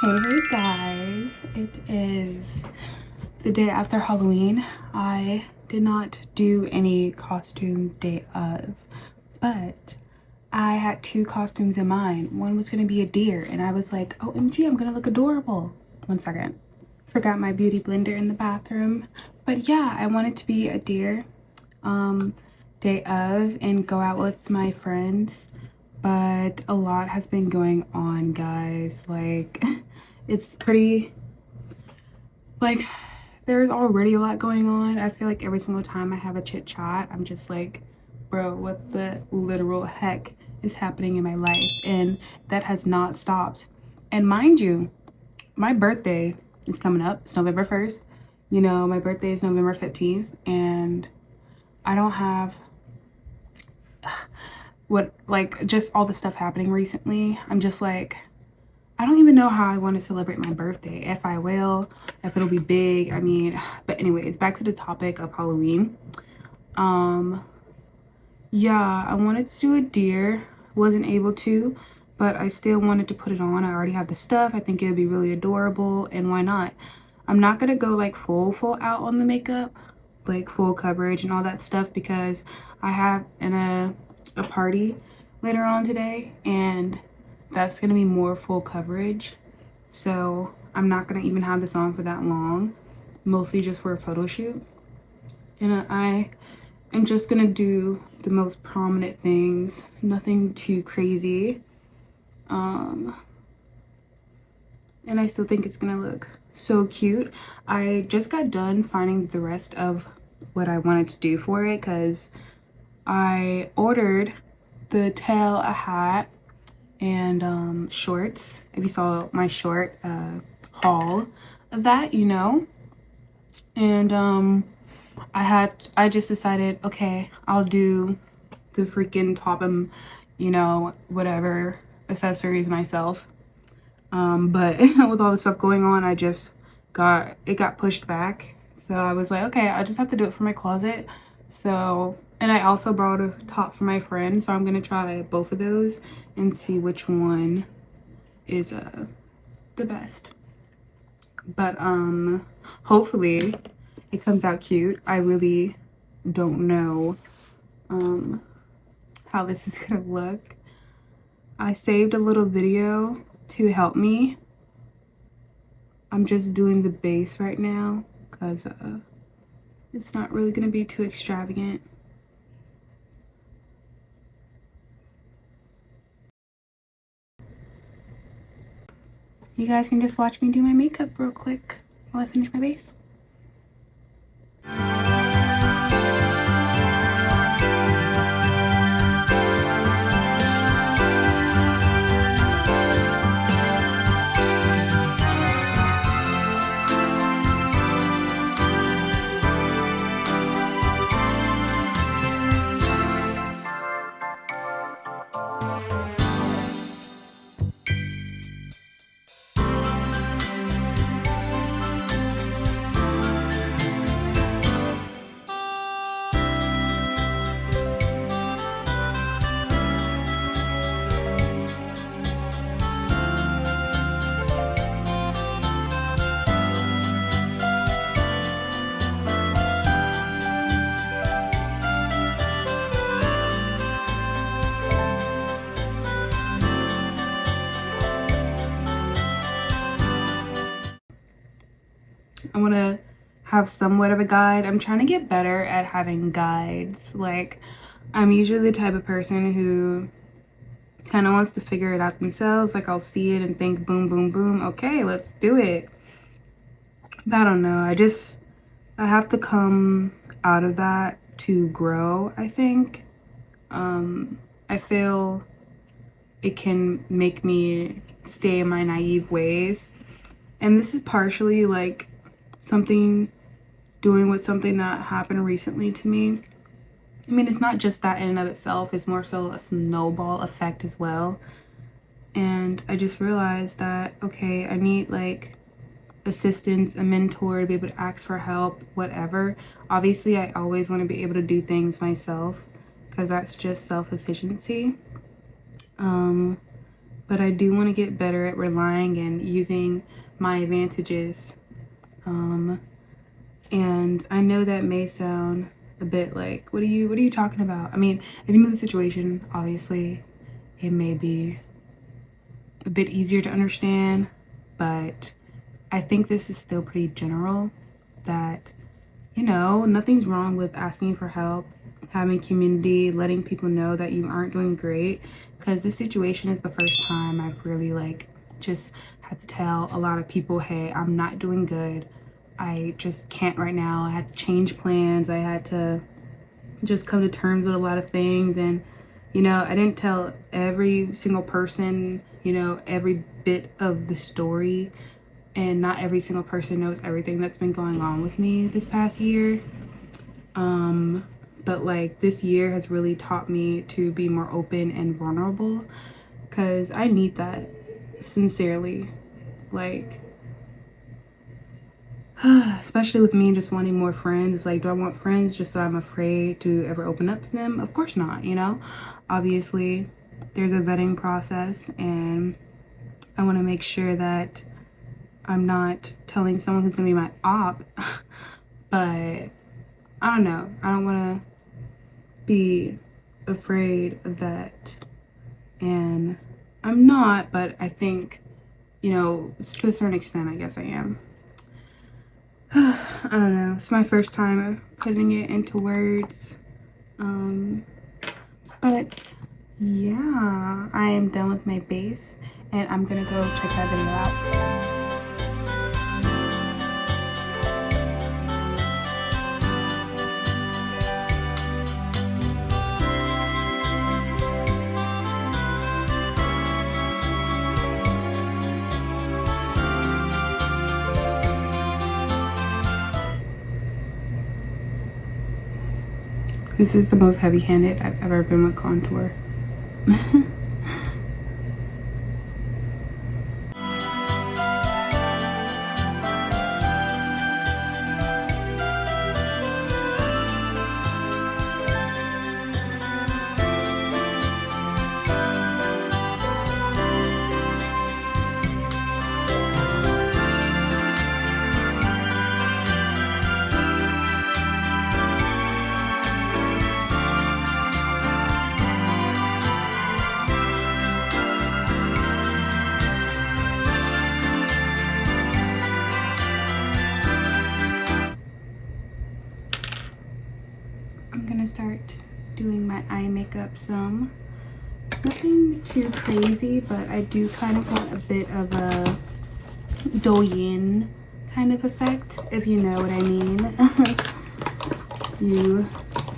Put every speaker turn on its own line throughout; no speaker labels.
Hey guys, it is the day after Halloween. I did not do any costume day of, but I had two costumes in mind. One was going to be a deer, and I was like, OMG, I'm going to look adorable. 1 second. Forgot my beauty blender in the bathroom. But yeah, I wanted to be a deer day of and go out with my friends. But a lot has been going on, guys. Like, it's pretty, like, there's already a lot going on. I feel like every single time I have a chit chat, I'm just like, bro, what the literal heck is happening in my life? And that has not stopped. And mind you, my birthday is coming up. It's November 1st. You know, my birthday is November 15th, and I don't have just all the stuff happening recently. I'm just like, I don't even know how I want to celebrate my birthday. If I will, if it'll be big. I mean, but anyways, back to the topic of Halloween. Yeah, I wanted to do a deer. Wasn't able to, but I still wanted to put it on. I already have the stuff. I think it would be really adorable, and why not? I'm not gonna go like full out on the makeup, like full coverage and all that stuff, because I have a party later on today, and that's gonna be more full coverage. So I'm not gonna even have this on for that long, mostly just for a photo shoot. And I am just gonna do the most prominent things, nothing too crazy. And I still think it's gonna look so cute. I just got done finding the rest of what I wanted to do for it, because I ordered the tail, a hat, and shorts. If you saw my short haul of that, you know. And I just decided, okay, I'll do the freaking top and, you know, whatever accessories myself. But with all the stuff going on, it got pushed back. So I was like, okay, I just have to do it for my closet. So, and I also brought a top for my friend, so I'm gonna try both of those and see which one is the best. But hopefully it comes out cute. I really don't know how this is gonna look. I saved a little video to help me. I'm just doing the base right now because it's not really gonna be too extravagant. You guys can just watch me do my makeup real quick while I finish my base. I want to have somewhat of a guide. I'm trying to get better at having guides. Like, I'm usually the type of person who kind of wants to figure it out themselves. Like, I'll see it and think, boom, boom, boom. Okay, let's do it. But I don't know. I have to come out of that to grow, I think. I feel it can make me stay in my naive ways. And this is partially like doing with something that happened recently to me. I mean, it's not just that in and of itself, it's more so a snowball effect as well. And I just realized that, okay, I need like assistance, a mentor to be able to ask for help, whatever. Obviously, I always want to be able to do things myself because that's just self-efficiency. but I do want to get better at relying and using my advantages. And I know that may sound a bit like, what are you talking about? I mean, if you know the situation, obviously it may be a bit easier to understand, but I think this is still pretty general, that, you know, nothing's wrong with asking for help, having community, letting people know that you aren't doing great, because this situation is the first time I've really like just had to tell a lot of people, hey, I'm not doing good. I just can't right now. I had to change plans. I had to just come to terms with a lot of things. And, you know, I didn't tell every single person, you know, every bit of the story. And not every single person knows everything that's been going on with me this past year. But like this year has really taught me to be more open and vulnerable, because I need that, sincerely. Like, especially with me just wanting more friends. Like, do I want friends just so I'm afraid to ever open up to them? Of course not, you know? Obviously, there's a vetting process, and I want to make sure that I'm not telling someone who's going to be my op. But I don't know. I don't want to be afraid of that. And I'm not, but I think, you know, to a certain extent, I guess I am. I don't know. It's my first time putting it into words. But yeah, I am done with my base, and I'm gonna go check that video out. This is the most heavy-handed I've ever been with contour. I'm gonna start doing my eye makeup some. Nothing too crazy, but I do kind of want a bit of a Douyin kind of effect, if you know what I mean. You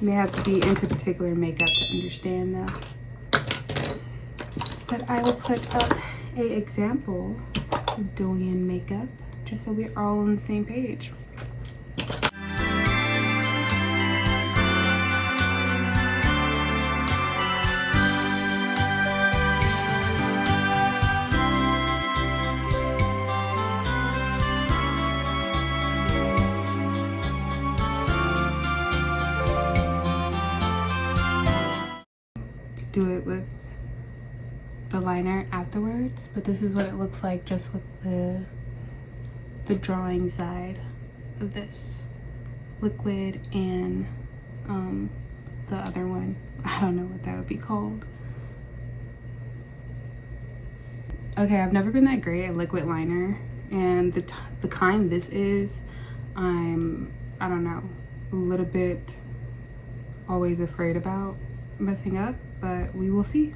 may have to be into particular makeup to understand that. But I will put up an example of Douyin makeup, just so we're all on the same page. Do it with the liner afterwards, but this is what it looks like just with the drawing side of this liquid and the other one. I don't know what that would be called. Okay, I've never been that great at liquid liner, and the kind this is, I don't know, a little bit always afraid about messing up, but we will see.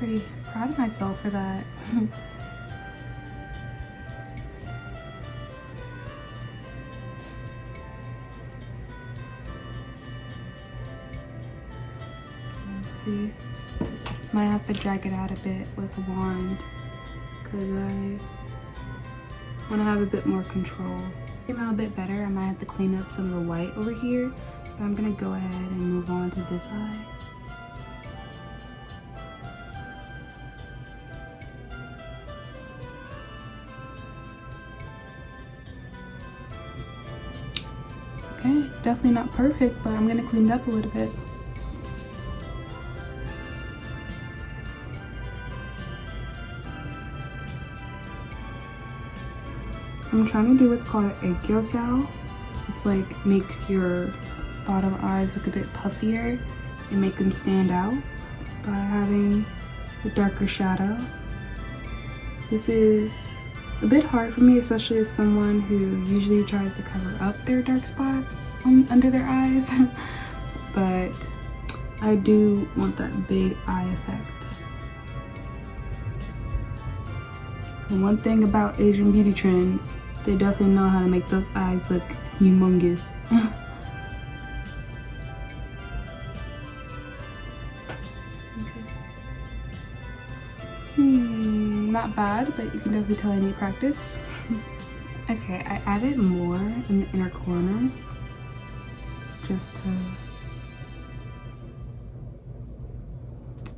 pretty proud of myself for that. Let's see. Might have to drag it out a bit with a wand because I want to have a bit more control. Came out a bit better. I might have to clean up some of the white over here, but I'm gonna go ahead and move on to this eye. Okay, definitely not perfect, but I'm gonna clean it up a little bit. I'm trying to do what's called an egg gyosao. It's like makes your bottom eyes look a bit puffier and make them stand out by having a darker shadow. This is a bit hard for me, especially as someone who usually tries to cover up their dark spots under their eyes. But I do want that big eye effect. And one thing about Asian beauty trends, they definitely know how to make those eyes look humongous. Not bad, but you can definitely tell I need practice. Okay, I added more in the inner corners just to,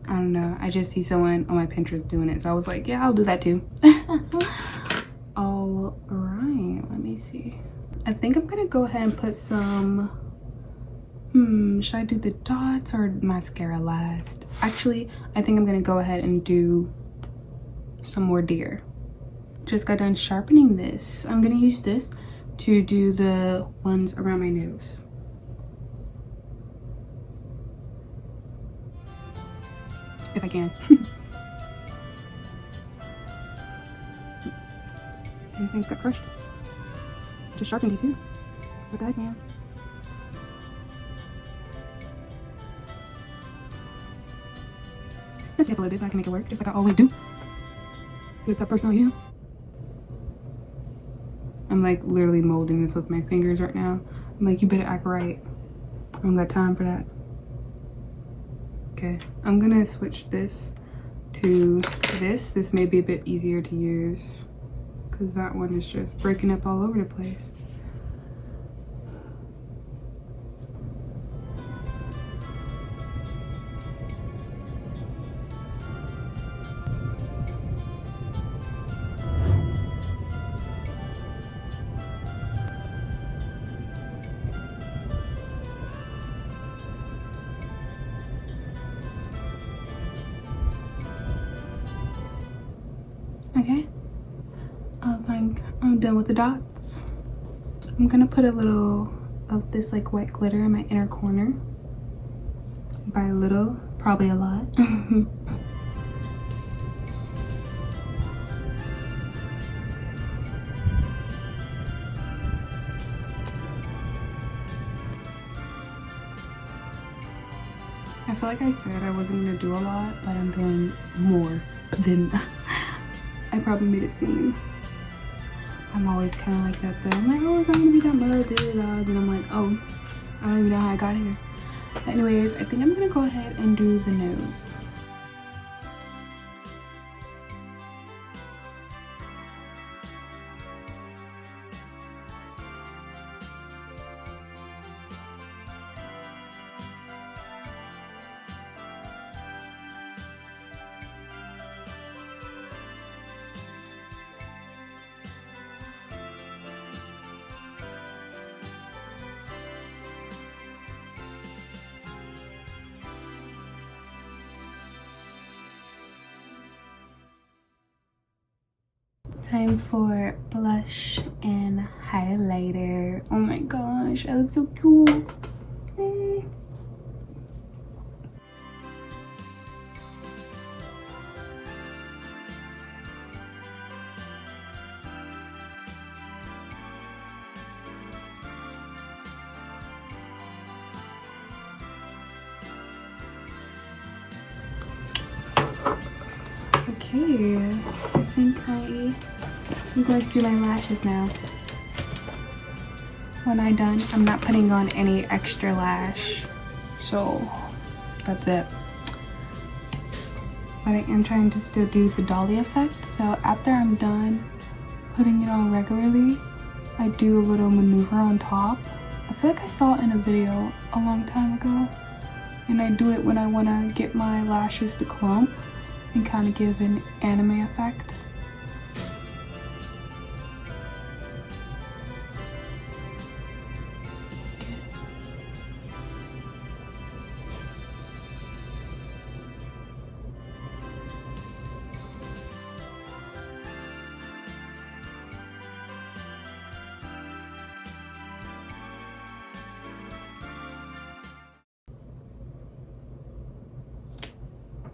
I don't know, I just see someone on my Pinterest doing it, so I was like, yeah, I'll do that too. All right, let me see. I think I'm gonna go ahead and put some, should I do the dots or mascara last? Actually, I think I'm gonna go ahead and do some more deer. Just got done sharpening this. I'm gonna use this to do the ones around my nose. If I can. These things got crushed. Just sharpened it too. What the heck, man? Let's skip a little bit, but I can make it work, just like I always do. With that personal you. I'm like literally molding this with my fingers right now. I'm like, you better act right. I don't got time for that. Okay, I'm gonna switch this to this. This may be a bit easier to use because that one is just breaking up all over the place. Okay, I think I'm done with the dots. I'm gonna put a little of this like white glitter in my inner corner. By a little, probably a lot. I feel like I said I wasn't gonna do a lot, but I'm doing more than I probably made it seem. I'm always kind of like that though. I'm like, oh, it's not gonna be that much, and I'm like, oh, I don't even know how I got here. But anyways, I think I'm gonna go ahead and do the nose. Time for blush and highlighter. Oh my gosh, I look so cute. Okay, I think I'm going to do my lashes now. When I'm done, I'm not putting on any extra lash, so that's it. But I am trying to still do the dolly effect, so after I'm done putting it on regularly, I do a little maneuver on top. I feel like I saw it in a video a long time ago, and I do it when I want to get my lashes to clump and kind of give an anime effect.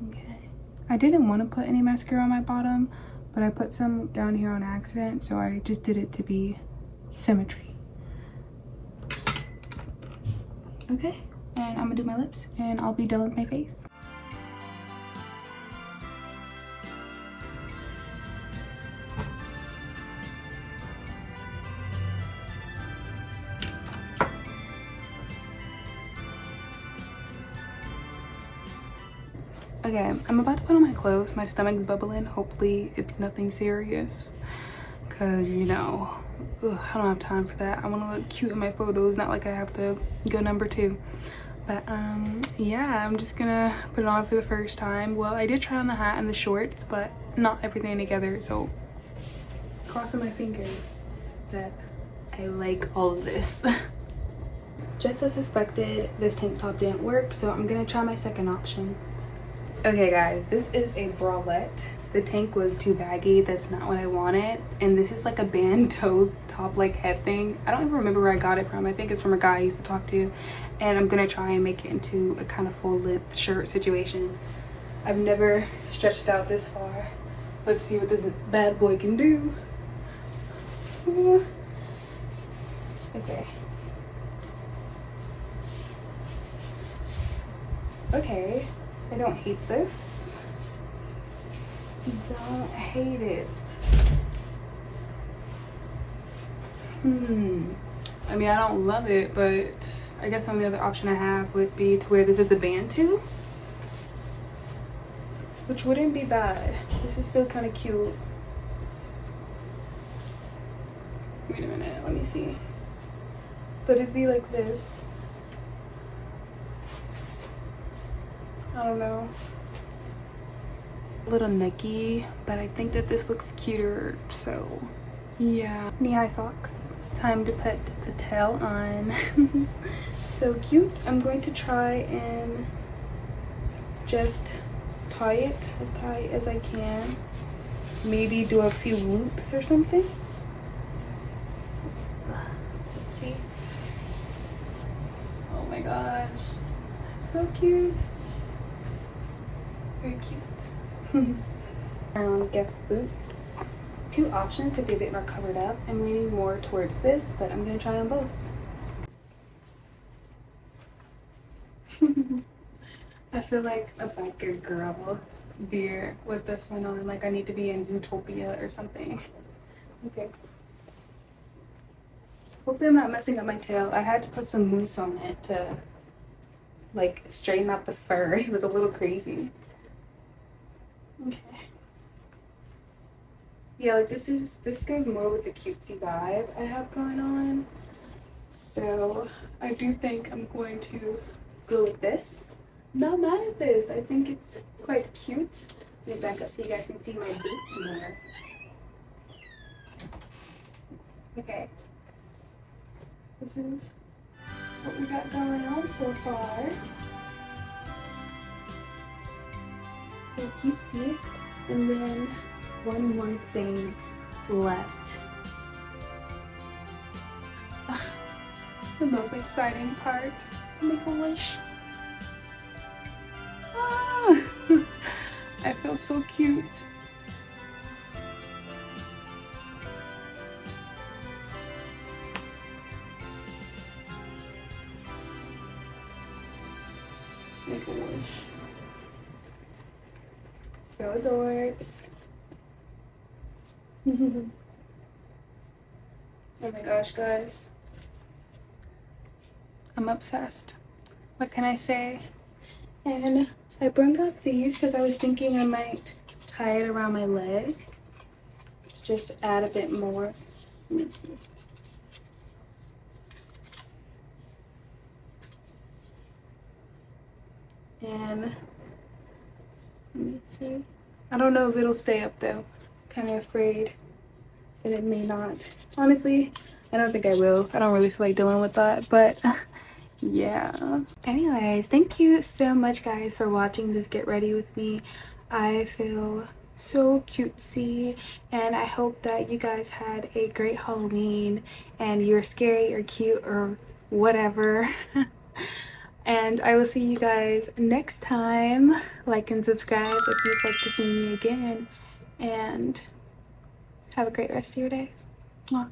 Okay. I didn't want to put any mascara on my bottom, but I put some down here on accident, so I just did it to be symmetry. Okay, and I'm gonna do my lips and I'll be done with my face. Okay, I'm about to put on my clothes. My stomach's bubbling. Hopefully it's nothing serious, because you know, I don't have time for that. I want to look cute in my photos, not like I have to go #2. But yeah, I'm just gonna put it on for the first time. Well, I did try on the hat and the shorts, but not everything together, so crossing my fingers that I like all of this. Just as suspected, this tank top didn't work, so I'm gonna try my second option. Okay guys, this is a bralette. The tank was too baggy. That's not what I wanted. And this is like a bandeau top like head thing. I don't even remember where I got it from. I think it's from a guy I used to talk to. And I'm gonna try and make it into a kind of full length shirt situation. I've never stretched out this far. Let's see what this bad boy can do. Okay. Okay. I don't hate this. Don't hate it. I mean, I don't love it, but I guess the only other option I have would be to wear this as a band too, which wouldn't be bad. This is still kind of cute. Wait a minute, let me see. But it'd be like this. I don't know. A little necky, but I think that this looks cuter, so yeah. Knee-high socks. Time to put the tail on. So cute. I'm going to try and just tie it as tight as I can. Maybe do a few loops or something. Let's see. Oh my gosh. So cute. Very cute. Guess boots. Two options to be a bit more covered up. I'm leaning more towards this, but I'm gonna try on both. I feel like a biker girl deer with this one on, like I need to be in Zootopia or something. Okay. Hopefully I'm not messing up my tail. I had to put some mousse on it to like straighten out the fur. It was a little crazy. Okay. Yeah, like this goes more with the cutesy vibe I have going on. So I do think I'm going to go with this. Not mad at this. I think it's quite cute. Let me back up so you guys can see my boots more. Okay. This is what we got going on so far. So cutesy. And then one more thing left. The most exciting part. Make a wish. Ah! I feel so cute. Make a wish. So adorbs. Oh my gosh, guys. I'm obsessed. What can I say? And I brought up these because I was thinking I might tie it around my leg to just add a bit more. Let me see. And let me see. I don't know if it'll stay up though. Kind of afraid that it may not. Honestly, I don't think I will. I don't really feel like dealing with that, but yeah. Anyways, thank you so much guys for watching this get ready with me. I feel so cutesy, and I hope that you guys had a great Halloween and you're scary or cute or whatever. And I will see you guys next time. Like and subscribe if you'd like to see me again, and have a great rest of your day. Mwah.